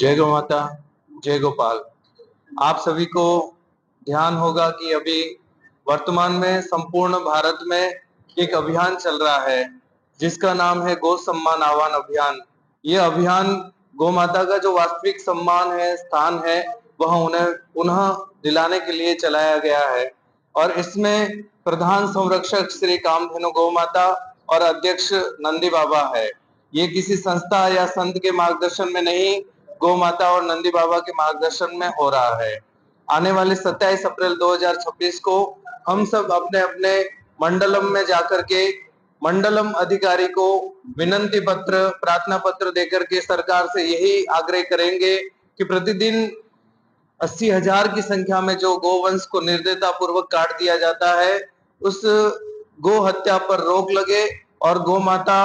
जय गौ माता, जय गोपाल। आप सभी को ध्यान होगा कि अभी वर्तमान में संपूर्ण भारत में एक अभियान चल रहा है जिसका नाम है गौ सम्मान आह्वान अभियान। ये अभियान गौ माता का जो वास्तविक सम्मान है, स्थान है, वह उन्हें पुनः दिलाने के लिए चलाया गया है और इसमें प्रधान संरक्षक श्री कामधेनु गौ माता और अध्यक्ष नंदी बाबा है। ये किसी संस्था या संत के मार्गदर्शन में नहीं, गौ माता और नंदी बाबा के मार्गदर्शन में हो रहा है। आने वाले 27 अप्रैल 2026 को हम सब अपने अपने मंडलम में जाकर के मंडलम अधिकारी को विनंती पत्र, प्रार्थना पत्र देकर के सरकार से यही आग्रह करेंगे कि प्रतिदिन 80,000 की संख्या में जो गोवंश को निर्दयता पूर्वक काट दिया जाता है, उस गो हत्या पर रोक लगे और गौ माता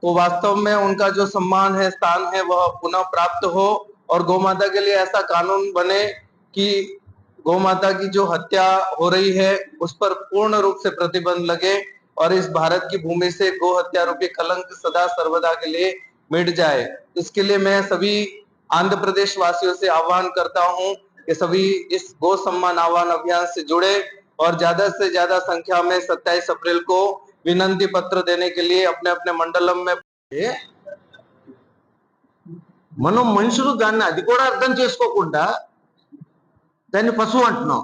को वास्तव में उनका जो सम्मान है, स्थान है, वह पुनः प्राप्त हो और गौ माता के लिए ऐसा कानून बने कि गौ माता की जो हत्या हो रही है उस पर पूर्ण रूप से प्रतिबंध लगे और इस भारत की भूमि से गो हत्या रूपी कलंक सदा सर्वदा के लिए मिट जाए। इसके लिए मैं सभी आंध्र प्रदेश वासियों से आह्वान करता हूं कि सभी इस गौ सम्मान आह्वान अभियान से जुड़े और ज्यादा से ज्यादा संख्या में 27 अप्रैल को विनंती पत्र देने के लिए अपने अपने मंडलम में మనం మనుషులు దాన్ని అది కూడా అర్థం చేసుకోకుండా దాన్ని పశువు అంటున్నాం.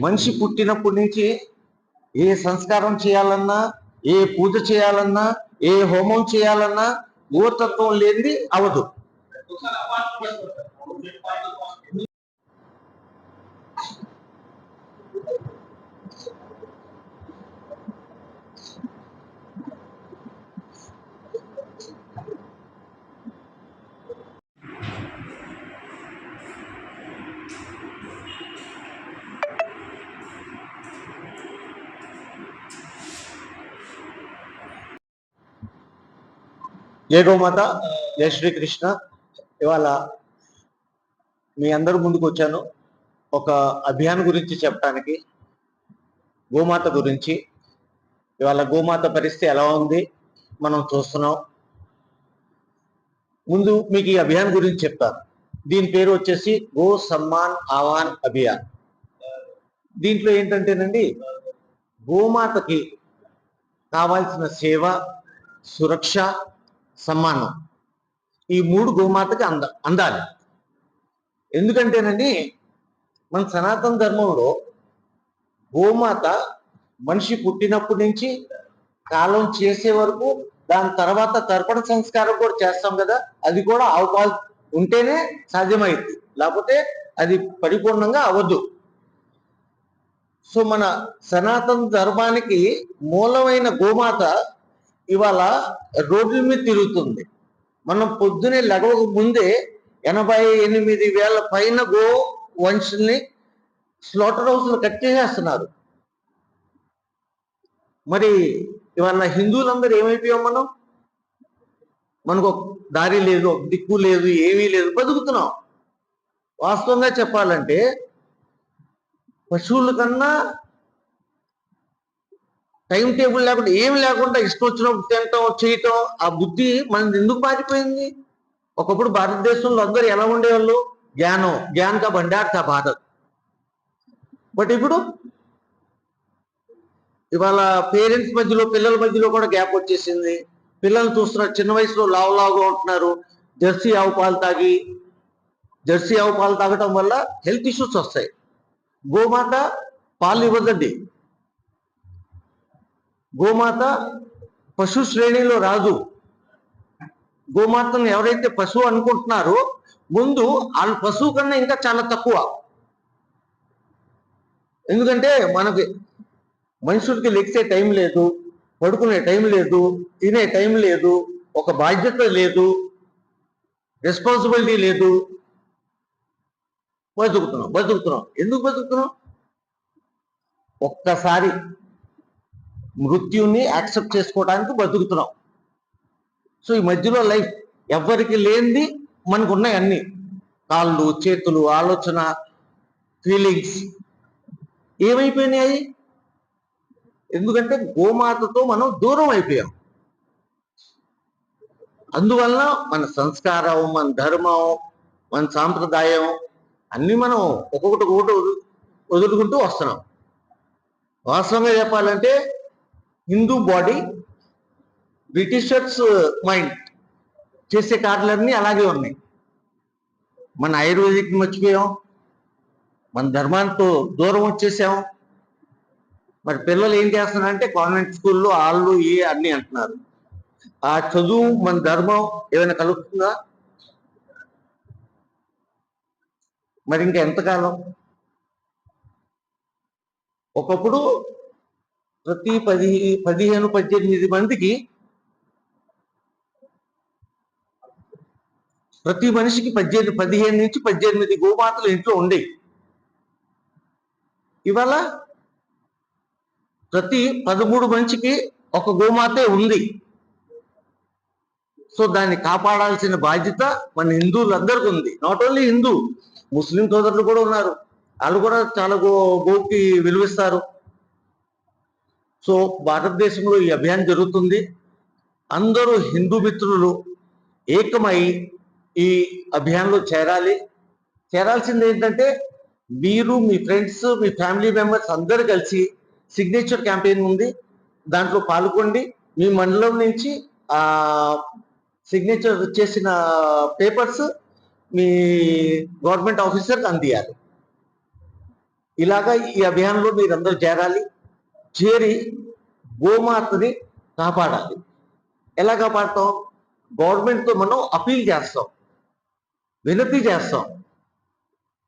మనిషి పుట్టినప్పటి నుంచి ఏ సంస్కారం చేయాలన్నా, ఏ పూజ చేయాలన్నా, ఏ హోమం చేయాలన్నా గోతత్వం లేనిది అవదు. జై గోమాత, జై శ్రీకృష్ణ. ఇవాళ మీ అందరి ముందుకు వచ్చాను ఒక అభియాన్ గురించి చెప్పడానికి, గోమాత గురించి. ఇవాళ గోమాత పరిస్థితి ఎలా ఉంది మనం చూస్తున్నాం. ముందు మీకు ఈ అభియాన్ గురించి చెప్తాను. దీని పేరు వచ్చేసి గో సమ్మాన్ ఆహ్వాన్ అభియాన్. దీంట్లో ఏంటంటేనండి, గోమాతకి కావాల్సిన సేవ, సురక్ష, సమ్మానం ఈ మూడు గోమాతకి అందాలి. ఎందుకంటేనండి, మన సనాతన ధర్మంలో గోమాత మనిషి పుట్టినప్పటి నుంచి కాలం చేసే వరకు, దాని తర్వాత తర్పణ సంస్కారం కూడా చేస్తాం కదా, అది కూడా ఆవు పాలు ఉంటేనే సాధ్యమైంది, లేకపోతే అది పరిపూర్ణంగా అవ్వదు. సో మన సనాతన ధర్మానికి మూలమైన గోమాత ఇవాళ రోడ్ల మీద తిరుగుతుంది. మనం పొద్దునే లగవక ముందే 88,000 పైన గో వంశుల్ని స్లాటర్ హౌస్లు కట్టేసేస్తున్నారు. మరి ఇవాళ హిందువులందరూ ఏమైపోయాం మనం? మనకు దారి లేదు, దిక్కు లేదు, ఏమీ లేదు, బతుకుతున్నాం. వాస్తవంగా చెప్పాలంటే పశువుల కన్నా టైం టేబుల్ లేకుండా, ఏమి లేకుండా ఇష్టం వచ్చినప్పుడు తినటం, చేయటం, ఆ బుద్ధి మనది ఎందుకు మారిపోయింది? ఒకప్పుడు భారతదేశంలో అందరూ ఎలా ఉండేవాళ్ళు? జ్ఞాన్ కా భండార్ థా భారత్. బట్ ఇప్పుడు ఇవాళ పేరెంట్స్ మధ్యలో, పిల్లల మధ్యలో కూడా గ్యాప్ వచ్చేసింది. పిల్లలు చూస్తున్నారు, చిన్న వయసులో లావుగా ఉంటున్నారు. జెర్సీ ఆవు పాలు తాగటం వల్ల హెల్త్ ఇష్యూస్ వస్తాయి. గోమాత పాలు ఇవ్వదండి. గోమాత పశు శ్రేణిలో రాదు. గోమాతను ఎవరైతే పశువు అనుకుంటున్నారో, ముందు వాళ్ళ పశువు కన్నా ఇంకా చాలా తక్కువ. ఎందుకంటే మనకి మనుషులకి లెక్సే టైం లేదు, పడుకునే టైం లేదు, తినే టైం లేదు, ఒక బాధ్యత లేదు, రెస్పాన్సిబిలిటీ లేదు. బతుకుతున్నాం. ఎందుకు బతుకుతున్నాం? ఒక్కసారి మృత్యుని యాక్సెప్ట్ చేసుకోవడానికి బతుకుతున్నాం. సో ఈ మధ్యలో లైఫ్ ఎవరికి లేనిది మనకు ఉన్నాయి అన్ని. కాళ్ళు, చేతులు, ఆలోచన, ఫీలింగ్స్ ఏమైపోయినాయి? ఎందుకంటే గోమాతతో మనం దూరం అయిపోయాం. అందువల్ల మన సంస్కారం, మన ధర్మం, మన సాంప్రదాయం అన్ని మనం ఒక్కొక్కటి వదులుకుంటూ వస్తున్నాం. వాస్తవంగా చెప్పాలంటే హిందూ బాడీ బ్రిటిషర్స్ మైండ్ చేసే కార్యాలన్నీ అలాగే ఉన్నాయి. మన ఆయుర్వేదిక్ మర్చిపోయాం, మన ధర్మానికి దూరం వచ్చేసాం. మరి పిల్లలు ఏం చేస్తున్నారంటే కాన్వెంట్ స్కూల్లో వాళ్ళు అన్ని అంటున్నారు. ఆ చదువు మన ధర్మం ఏమైనా కలుగుతుందా? మరి ఇంకా ఎంతకాలం? ఒకప్పుడు ప్రతి 15-18 మందికి, ప్రతి మనిషికి 15 నుంచి 18 గోమాతలు ఇంట్లో ఉండేవి. ఇవాళ ప్రతి 13 మనిషికి ఒక గోమాతే ఉంది. సో దాన్ని కాపాడాల్సిన బాధ్యత మన హిందువులందరికీ ఉంది. నాట్ ఓన్లీ హిందూ, ముస్లిం సోదరులు కూడా ఉన్నారు. వాళ్ళు కూడా చాలా గోకి విలువిస్తారు. సో భారతదేశంలో ఈ అభియాన్ జరుగుతుంది. అందరూ హిందూ మిత్రులు ఏకమై ఈ అభియాన్లో చేరాల్సింది ఏంటంటే మీరు, మీ ఫ్రెండ్స్, మీ ఫ్యామిలీ మెంబర్స్ అందరూ కలిసి సిగ్నేచర్ క్యాంపెయిన్ ఉంది, దాంట్లో పాల్గొండి. మీ మండలం నుంచి ఆ సిగ్నేచర్ చేసిన పేపర్స్ మీ గవర్నమెంట్ ఆఫీసర్కి అందియాలి. ఇలాగా ఈ అభియాన్లో మీరందరూ చేరి గోమాతని కాపాడాలి. ఎలా కాపాడతాం? గవర్నమెంట్తో మనం అపీల్ చేస్తాం, వినతి చేస్తాం.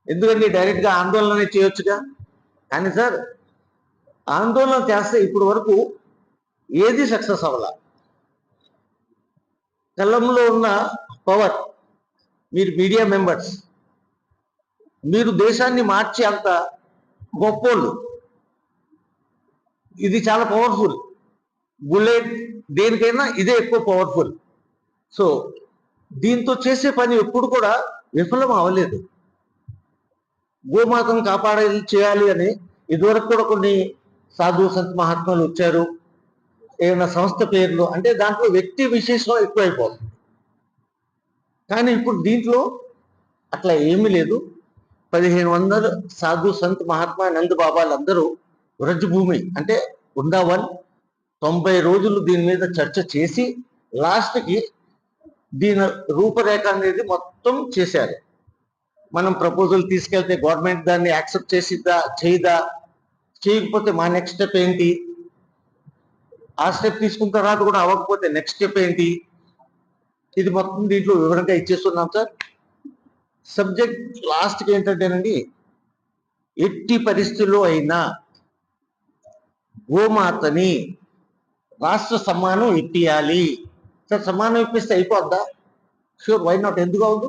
ఎందుకంటే డైరెక్ట్గా ఆందోళన చేయొచ్చుగా. కానీ సార్, ఆందోళన చేస్తే ఇప్పుడు వరకు ఏది సక్సెస్ అవ్వాల. కళ్ళంలో ఉన్న పవర్, మీరు మీడియా మెంబర్స్, మీరు దేశాన్ని మార్చే అంత గొప్పోళ్ళు. ఇది చాలా పవర్ఫుల్. బుల్లెట్ దేనికైనా ఇదే ఎక్కువ పవర్ఫుల్. సో దీంతో చేసే పని ఎప్పుడు కూడా విఫలం అవ్వలేదు. గోమాతను చేయాలి అని ఇదివరకు కూడా కొన్ని సాధు సంత మహాత్మాలు వచ్చారు. ఏమైనా సంస్థ పేర్లు అంటే దాంట్లో వ్యక్తి విశేషం ఎక్కువైపోతుంది. కానీ ఇప్పుడు దీంట్లో అట్లా ఏమీ లేదు. 1500 సాధు సంత్ మహాత్మా నంద్ బాబాలందరూ వ్రజభూమి అంటే బృందావన్ 90 రోజులు దీని మీద చర్చ చేసి లాస్ట్కి దీని రూపరేఖ అనేది మొత్తం చేశారు. మనం ప్రపోజల్ తీసుకెళ్తే గవర్నమెంట్ దాన్ని యాక్సెప్ట్ చేసిద్దా, చేయకపోతే మా నెక్స్ట్ స్టెప్ ఏంటి, ఆ స్టెప్ తీసుకున్న తర్వాత కూడా అవ్వకపోతే నెక్స్ట్ స్టెప్ ఏంటి, ఇది మొత్తం దీంట్లో వివరంగా ఇచ్చేస్తున్నాం సార్. సబ్జెక్ట్ లాస్ట్కి ఏంటంటేనండి, ఎట్టి పరిస్థితుల్లో అయినా గోమాతని రాష్ట్ర సమ్మానం ఇప్పియాలి. సార్ సమ్మానం ఇప్పిస్తే అయిపోద్దా? షూర్, వై నాట్, ఎందుకు అవదు?